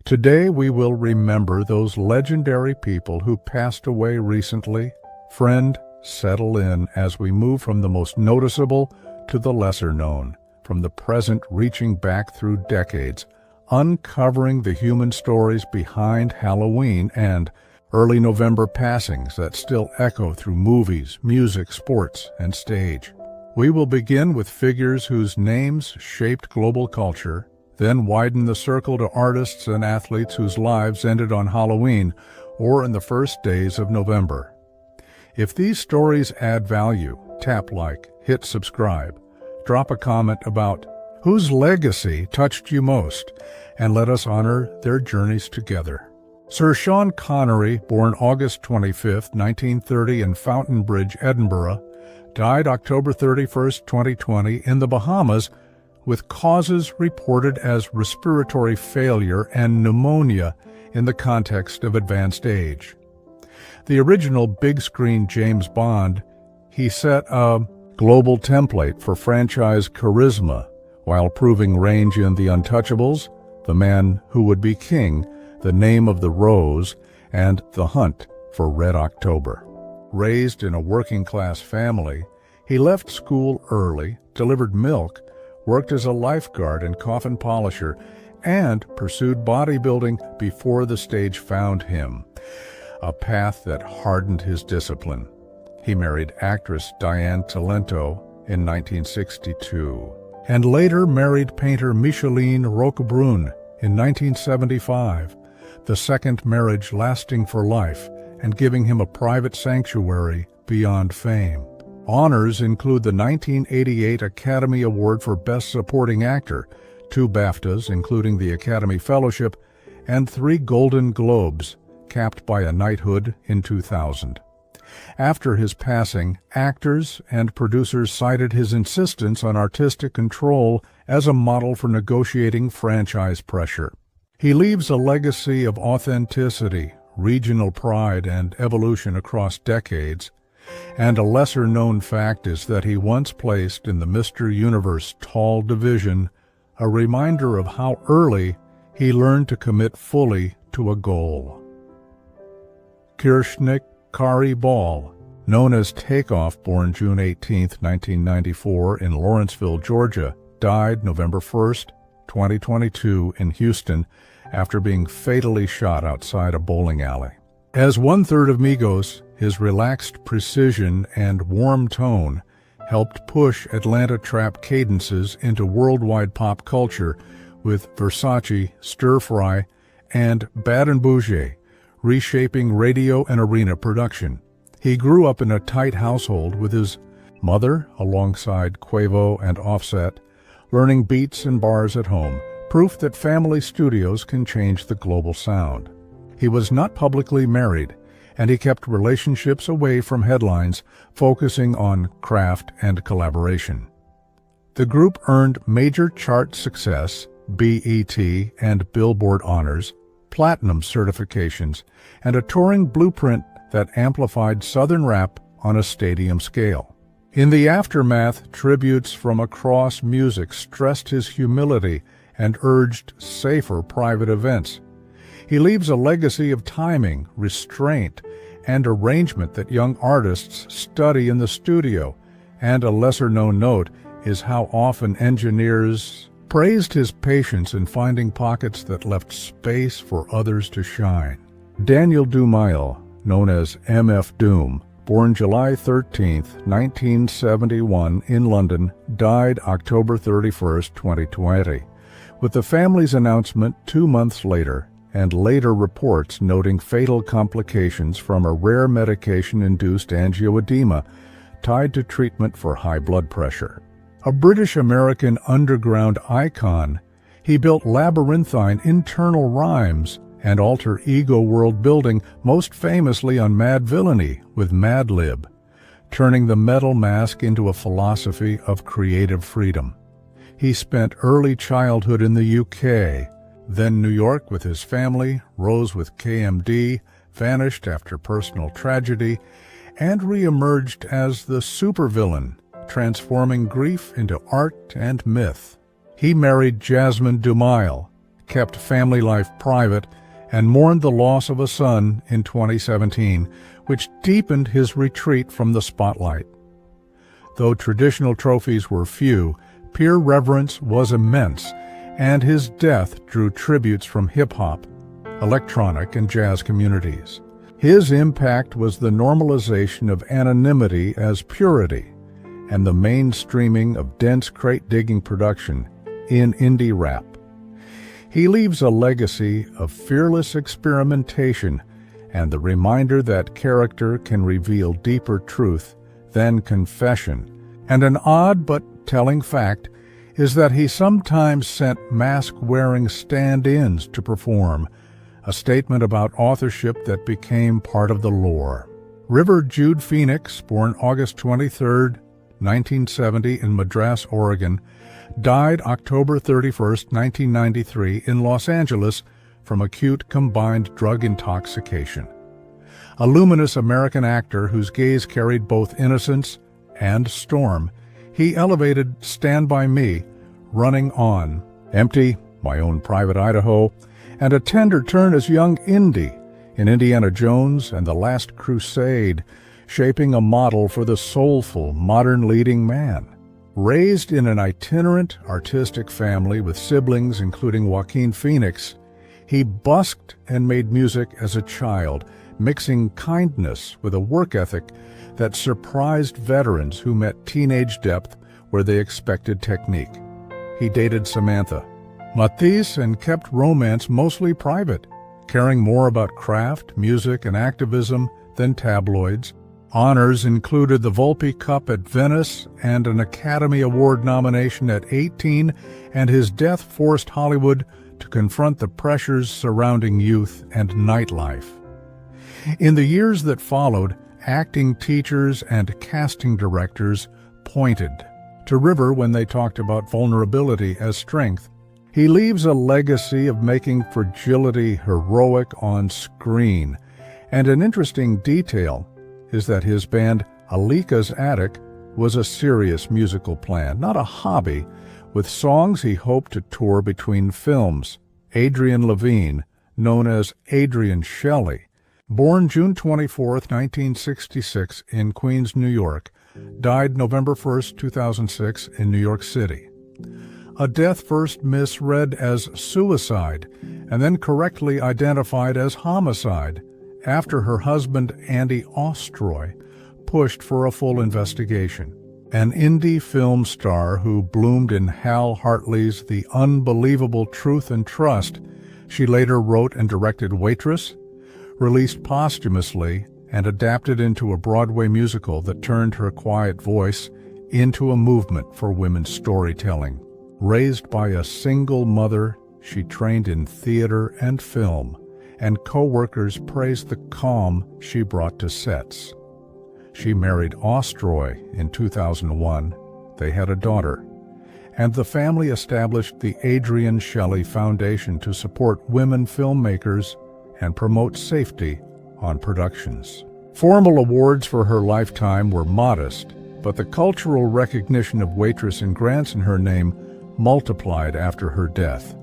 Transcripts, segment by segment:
Today we will remember those legendary people who passed away recently. Friend, settle in as we move from the most noticeable to the lesser known, from the present reaching back through decades, uncovering the human stories behind Halloween and early November passings that still echo through movies, music, sports, and stage. We will begin with figures whose names shaped global culture, then widen the circle to artists and athletes whose lives ended on Halloween or in the first days of November. If these stories add value, tap like, hit subscribe, drop a comment about whose legacy touched you most, and let us honor their journeys together. Sir Sean Connery, born August 25, 1930 in Fountainbridge, Edinburgh, died October 31, 2020 in the Bahamas with causes reported as respiratory failure and pneumonia in the context of advanced age. The original big-screen James Bond, he set a global template for franchise charisma while proving range in The Untouchables, The Man Who Would Be King, The Name of the Rose, and The Hunt for Red October. Raised in a working-class family, he left school early, delivered milk, worked as a lifeguard and coffin polisher, and pursued bodybuilding before the stage found him, a path that hardened his discipline. He married actress Diane Talento in 1962, and later married painter Micheline Roquebrune in 1975, the second marriage lasting for life and giving him a private sanctuary beyond fame. Honors include the 1988 Academy Award for Best Supporting Actor, 2 BAFTAs, including the Academy Fellowship, and 3 Golden Globes, capped by a knighthood in 2000. After his passing, actors and producers cited his insistence on artistic control as a model for negotiating franchise pressure. He leaves a legacy of authenticity, regional pride, and evolution across decades, and a lesser-known fact is that he once placed in the Mr. Universe tall division a reminder of how early he learned to commit fully to a goal. Kirshnik Kari Ball, known as Takeoff, born June 18, 1994 in Lawrenceville, Georgia, died November 1, 2022 in Houston after being fatally shot outside a bowling alley. As one-third of Migos, his relaxed precision and warm tone helped push Atlanta trap cadences into worldwide pop culture with Versace, Stir Fry, and Bad and Bougie, reshaping radio and arena production. He grew up in a tight household with his mother alongside Quavo and Offset, learning beats and bars at home, proof that family studios can change the global sound. He was not publicly married, and he kept relationships away from headlines, focusing on craft and collaboration. The group earned major chart success, BET and Billboard honors, platinum certifications, and a touring blueprint that amplified Southern rap on a stadium scale. In the aftermath, tributes from across music stressed his humility and urged safer private events. He leaves a legacy of timing, restraint, and arrangement that young artists study in the studio, and a lesser-known note is how often engineers praised his patience in finding pockets that left space for others to shine. Daniel Dumail, known as MF Doom, born July 13, 1971 in London, died October 31, 2020, with the family's announcement 2 months later, and later reports noting fatal complications from a rare medication-induced angioedema tied to treatment for high blood pressure. A British-American underground icon, he built labyrinthine internal rhymes and alter ego world building, most famously on Mad Villainy with Madlib, turning the metal mask into a philosophy of creative freedom. He spent early childhood in the UK, then New York with his family, rose with KMD, vanished after personal tragedy, and re-emerged as the supervillain, transforming grief into art and myth. He married Jasmine Dumail, kept family life private, and mourned the loss of a son in 2017, which deepened his retreat from the spotlight. Though traditional trophies were few, peer reverence was immense, and his death drew tributes from hip-hop, electronic, and jazz communities. His impact was the normalization of anonymity as purity and the mainstreaming of dense crate-digging production in indie rap. He leaves a legacy of fearless experimentation and the reminder that character can reveal deeper truth than confession. And an odd but telling fact is that he sometimes sent mask-wearing stand-ins to perform, a statement about authorship that became part of the lore. River Jude Phoenix, born August 23, 1970 in Madras, Oregon, died October 31, 1993 in Los Angeles from acute combined drug intoxication. A luminous American actor whose gaze carried both innocence and storm, he elevated Stand By Me, Running On, Empty, My Own Private Idaho, and a tender turn as young Indy in Indiana Jones and The Last Crusade, shaping a model for the soulful, modern leading man. Raised in an itinerant, artistic family with siblings including Joaquin Phoenix, he busked and made music as a child, mixing kindness with a work ethic that surprised veterans who met teenage depth where they expected technique. He dated Samantha Mathis and kept romance mostly private, caring more about craft, music, and activism than tabloids. Honors included the Volpe Cup at Venice and an Academy Award nomination at 18, and his death forced Hollywood to confront the pressures surrounding youth and nightlife. In the years that followed, acting teachers and casting directors pointed to River when they talked about vulnerability as strength. He leaves a legacy of making fragility heroic on screen, and an interesting detail is that his band Alika's Attic was a serious musical plan, not a hobby, with songs he hoped to tour between films. Adrian Levine, known as Adrian Shelley, born June 24, 1966 in Queens, New York, died November 1, 2006 in New York City. A death first misread as suicide and then correctly identified as homicide after her husband, Andy Ostroy, pushed for a full investigation. An indie film star who bloomed in Hal Hartley's The Unbelievable Truth and Trust, she later wrote and directed Waitress, released posthumously and adapted into a Broadway musical that turned her quiet voice into a movement for women's storytelling. Raised by a single mother, she trained in theater and film, and co-workers praised the calm she brought to sets. She married Ostroy in 2001. They had a daughter, and the family established the Adrian Shelley Foundation to support women filmmakers and promote safety on productions. Formal awards for her lifetime were modest, but the cultural recognition of Waitress and grants in her name multiplied after her death.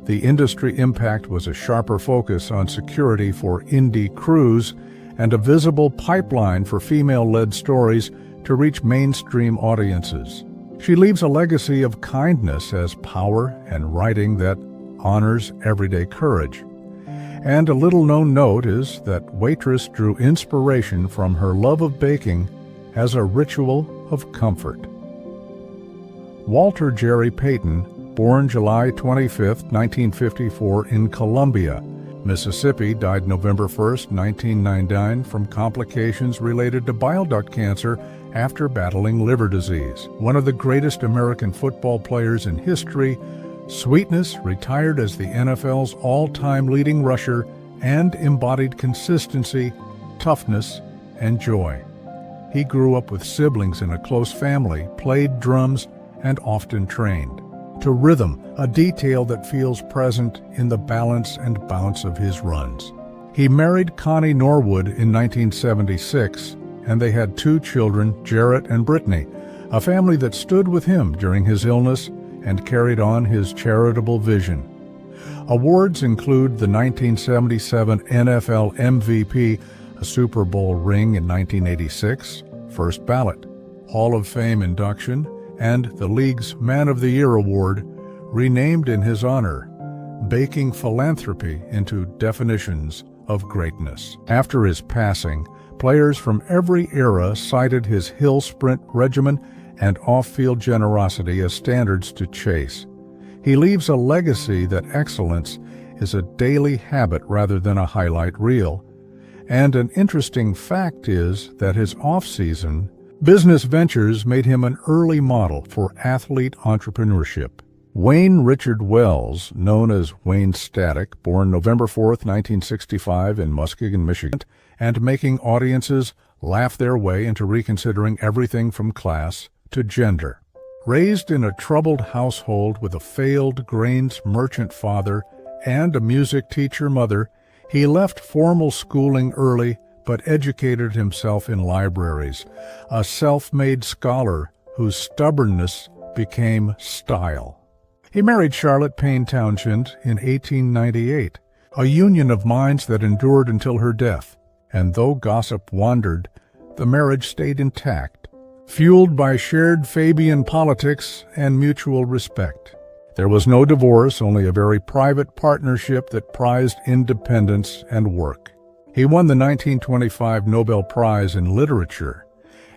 The industry impact was a sharper focus on security for indie crews and a visible pipeline for female-led stories to reach mainstream audiences. She leaves a legacy of kindness as power and writing that honors everyday courage. And a little-known note is that Waitress drew inspiration from her love of baking as a ritual of comfort. Walter Jerry Payton, born July 25, 1954 in Columbia, Mississippi, died November 1, 1999 from complications related to bile duct cancer after battling liver disease. One of the greatest American football players in history, Sweetness retired as the NFL's all-time leading rusher and embodied consistency, toughness, and joy. He grew up with siblings in a close family, played drums, and often trained. To rhythm, a detail that feels present in the balance and bounce of his runs. He married Connie Norwood in 1976, and they had 2 children, Jarrett and Brittany, a family that stood with him during his illness and carried on his charitable vision. Awards include the 1977 NFL MVP, a Super Bowl ring in 1986, first ballot, Hall of Fame induction, and the league's Man of the Year award, renamed in his honor, baking philanthropy into definitions of greatness. After his passing, players from every era cited his hill sprint regimen and off-field generosity as standards to chase. He leaves a legacy that excellence is a daily habit rather than a highlight reel. And an interesting fact is that his off-season business ventures made him an early model for athlete entrepreneurship. Wayne Richard Wells, known as Wayne Static, born November 4, 1965 in Muskegon, Michigan, and making audiences laugh their way into reconsidering everything from class to gender. Raised in a troubled household with a failed grains merchant father and a music teacher mother, he left formal schooling early but educated himself in libraries, a self-made scholar whose stubbornness became style. He married Charlotte Payne Townshend in 1898, a union of minds that endured until her death, and though gossip wandered, the marriage stayed intact, fueled by shared Fabian politics and mutual respect. There was no divorce, only a very private partnership that prized independence and work. He won the 1925 Nobel Prize in Literature,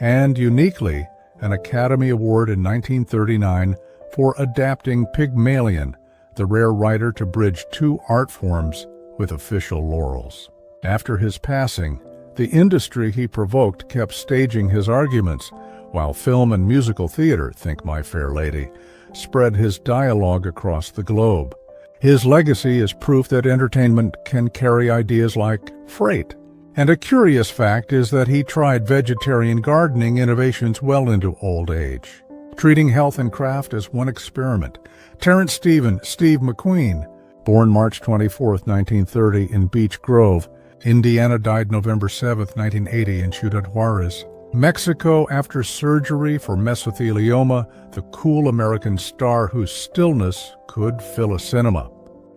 and uniquely, an Academy Award in 1939 for adapting Pygmalion, the rare writer to bridge two art forms with official laurels. After his passing, the industry he provoked kept staging his arguments, while film and musical theater, think My Fair Lady, spread his dialogue across the globe. His legacy is proof that entertainment can carry ideas like freight. And a curious fact is that he tried vegetarian gardening innovations well into old age, treating health and craft as one experiment. Terrence Steve McQueen, born March 24, 1930 in Beech Grove, Indiana, died November 7, 1980 in Ciudad Juarez, Mexico. After surgery for mesothelioma, the cool American star whose stillness could fill a cinema.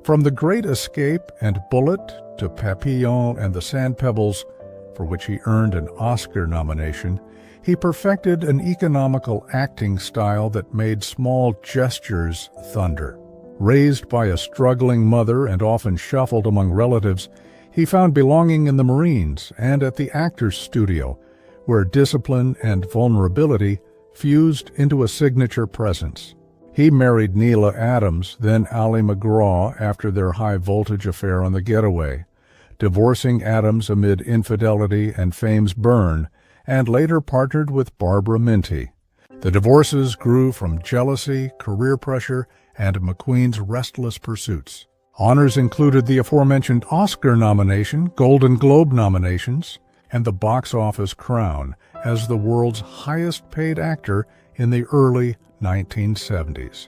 From The Great Escape and Bullet to Papillon and the Sand Pebbles, for which he earned an Oscar nomination, he perfected an economical acting style that made small gestures thunder. Raised by a struggling mother and often shuffled among relatives, he found belonging in the Marines and at the Actors Studio, where discipline and vulnerability fused into a signature presence. He married Neela Adams, then Ali MacGraw, after their high-voltage affair on The Getaway, divorcing Adams amid infidelity and fame's burn, and later partnered with Barbara Minty. The divorces grew from jealousy, career pressure, and McQueen's restless pursuits. Honors included the aforementioned Oscar nomination, Golden Globe nominations, and the box office crown as the world's highest-paid actor in the early 1970s.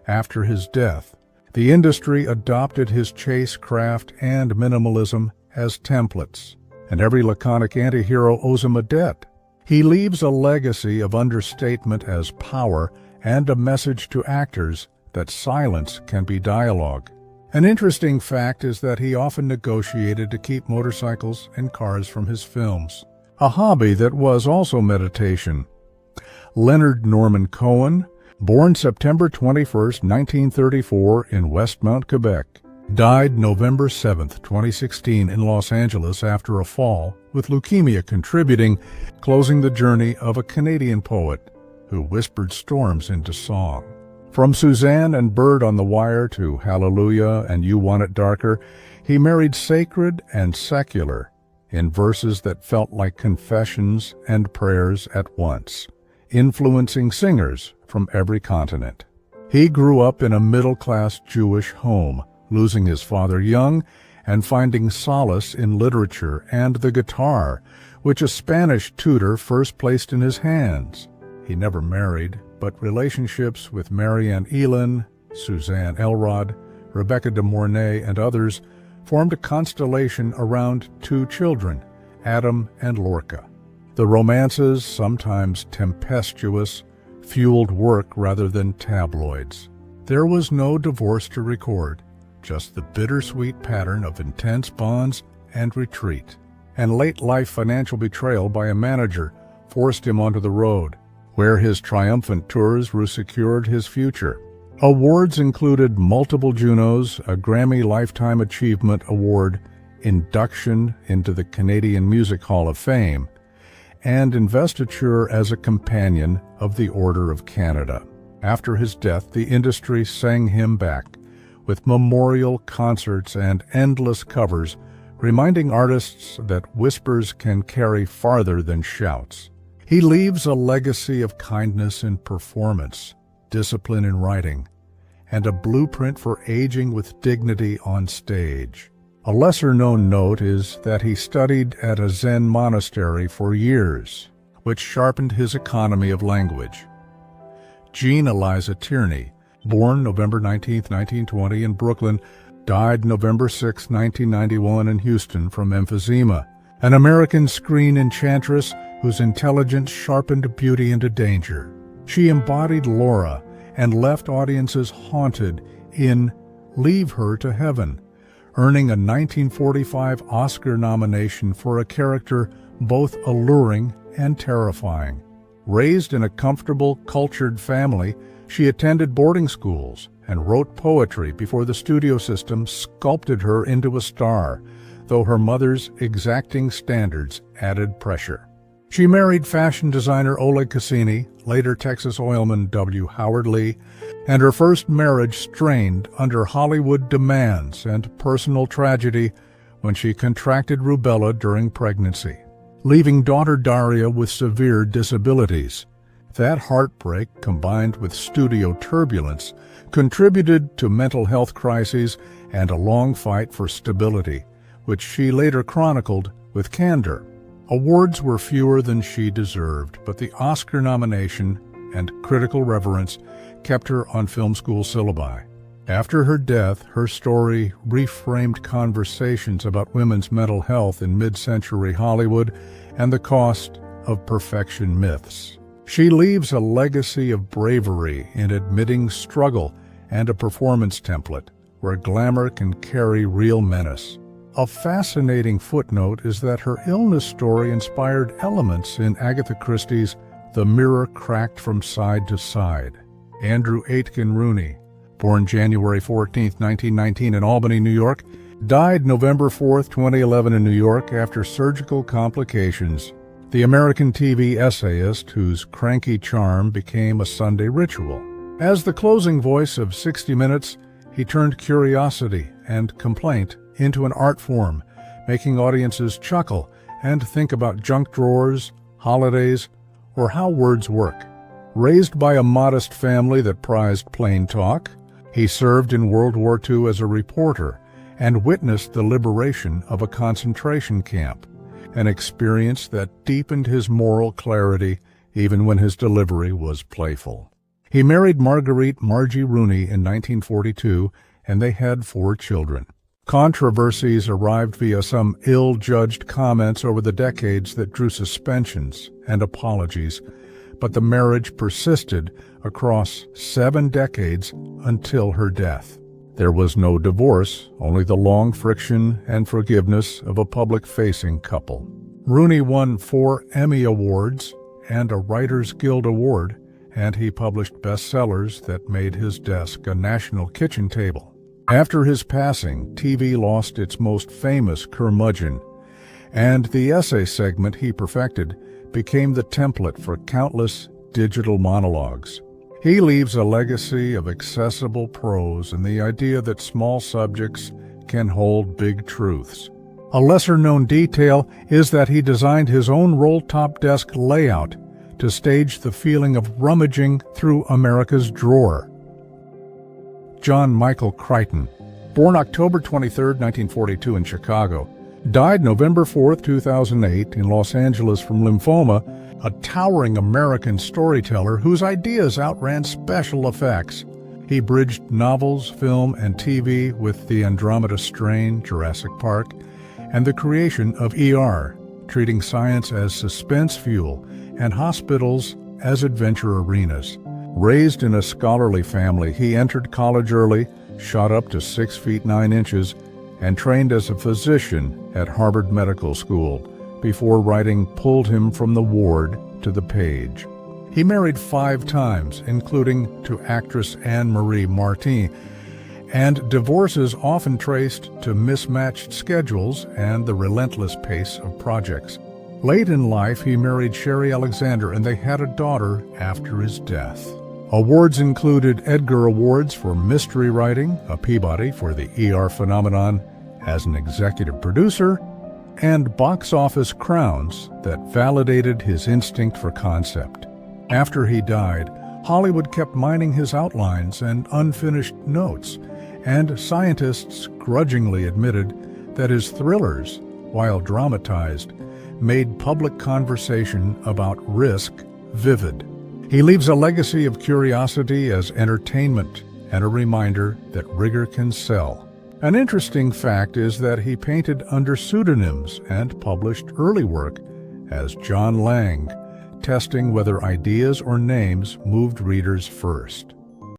After his death, the industry adopted his chase craft and minimalism as templates, and every laconic anti-hero owes him a debt. He leaves a legacy of understatement as power and a message to actors that silence can be dialogue. An interesting fact is that he often negotiated to keep motorcycles and cars from his films, a hobby that was also meditation. Leonard Norman Cohen, born September 21, 1934 in Westmount, Quebec, died November 7, 2016 in Los Angeles after a fall, with leukemia contributing, closing the journey of a Canadian poet who whispered storms into song. From Suzanne and Bird on the Wire to Hallelujah and You Want It Darker, he married sacred and secular in verses that felt like confessions and prayers at once, influencing singers from every continent. He grew up in a middle-class Jewish home, losing his father young and finding solace in literature and the guitar, which a Spanish tutor first placed in his hands. He never married, but relationships with Marianne Elin, Suzanne Elrod, Rebecca de Mornay, and others formed a constellation around two children, Adam and Lorca. The romances, sometimes tempestuous, fueled work rather than tabloids. There was no divorce to record, just the bittersweet pattern of intense bonds and retreat. And late-life financial betrayal by a manager forced him onto the road, where his triumphant tours secured his future. Awards included multiple Junos, a Grammy Lifetime Achievement Award, induction into the Canadian Music Hall of Fame, and investiture as a Companion of the Order of Canada. After his death, the industry sang him back, with memorial concerts and endless covers, reminding artists that whispers can carry farther than shouts. He leaves a legacy of kindness in performance, discipline in writing, and a blueprint for aging with dignity on stage. A lesser-known note is that he studied at a Zen monastery for years, which sharpened his economy of language. Jean Eliza Tierney, born November 19, 1920 in Brooklyn, died November 6, 1991 in Houston from emphysema, an American screen enchantress whose intelligence sharpened beauty into danger. She embodied Laura and left audiences haunted in Leave Her to Heaven, earning a 1945 Oscar nomination for a character both alluring and terrifying. Raised in a comfortable, cultured family, she attended boarding schools and wrote poetry before the studio system sculpted her into a star, though her mother's exacting standards added pressure. She married fashion designer Oleg Cassini, later Texas oilman W. Howard Lee, and her first marriage strained under Hollywood demands and personal tragedy when she contracted rubella during pregnancy, leaving daughter Daria with severe disabilities. That heartbreak, combined with studio turbulence, contributed to mental health crises and a long fight for stability, which she later chronicled with candor. Awards were fewer than she deserved, but the Oscar nomination and critical reverence kept her on film school syllabi. After her death, her story reframed conversations about women's mental health in mid-century Hollywood and the cost of perfection myths. She leaves a legacy of bravery in admitting struggle and a performance template where glamour can carry real menace. A fascinating footnote is that her illness story inspired elements in Agatha Christie's The Mirror Cracked from Side to Side. Andrew Aitken Rooney, born January 14, 1919 in Albany, New York, died November 4, 2011 in New York after surgical complications. The American TV essayist whose cranky charm became a Sunday ritual. As the closing voice of 60 Minutes, he turned curiosity and complaint into an art form, making audiences chuckle and think about junk drawers, holidays, or how words work. Raised by a modest family that prized plain talk, he served in World War II as a reporter and witnessed the liberation of a concentration camp, an experience that deepened his moral clarity even when his delivery was playful. He married Marguerite Margie Rooney in 1942, and they had 4 children. Controversies arrived via some ill-judged comments over the decades that drew suspensions and apologies, but the marriage persisted across 7 decades until her death. There was no divorce, only the long friction and forgiveness of a public-facing couple. Rooney won 4 Emmy Awards and a Writers Guild Award, and he published bestsellers that made his desk a national kitchen table. After his passing, TV lost its most famous curmudgeon, and the essay segment he perfected became the template for countless digital monologues. He leaves a legacy of accessible prose and the idea that small subjects can hold big truths. A lesser-known detail is that he designed his own roll-top desk layout to stage the feeling of rummaging through America's drawer. John Michael Crichton, born October 23, 1942 in Chicago, died November 4, 2008 in Los Angeles from lymphoma, a towering American storyteller whose ideas outran special effects. He bridged novels, film, and TV with The Andromeda Strain, Jurassic Park, and the creation of ER, treating science as suspense fuel and hospitals as adventure arenas. Raised in a scholarly family, he entered college early, shot up to 6 feet 9 inches, and trained as a physician at Harvard Medical School before writing pulled him from the ward to the page. He married 5 times, including to actress Anne-Marie Martin, and divorces often traced to mismatched schedules and the relentless pace of projects. Late in life, he married Sherry Alexander, and they had a daughter after his death. Awards included Edgar Awards for mystery writing, a Peabody for The ER Phenomenon as an executive producer, and box office crowns that validated his instinct for concept. After he died, Hollywood kept mining his outlines and unfinished notes, and scientists grudgingly admitted that his thrillers, while dramatized, made public conversation about risk vivid. He leaves a legacy of curiosity as entertainment and a reminder that rigor can sell. An interesting fact is that he painted under pseudonyms and published early work as John Lang, testing whether ideas or names moved readers first.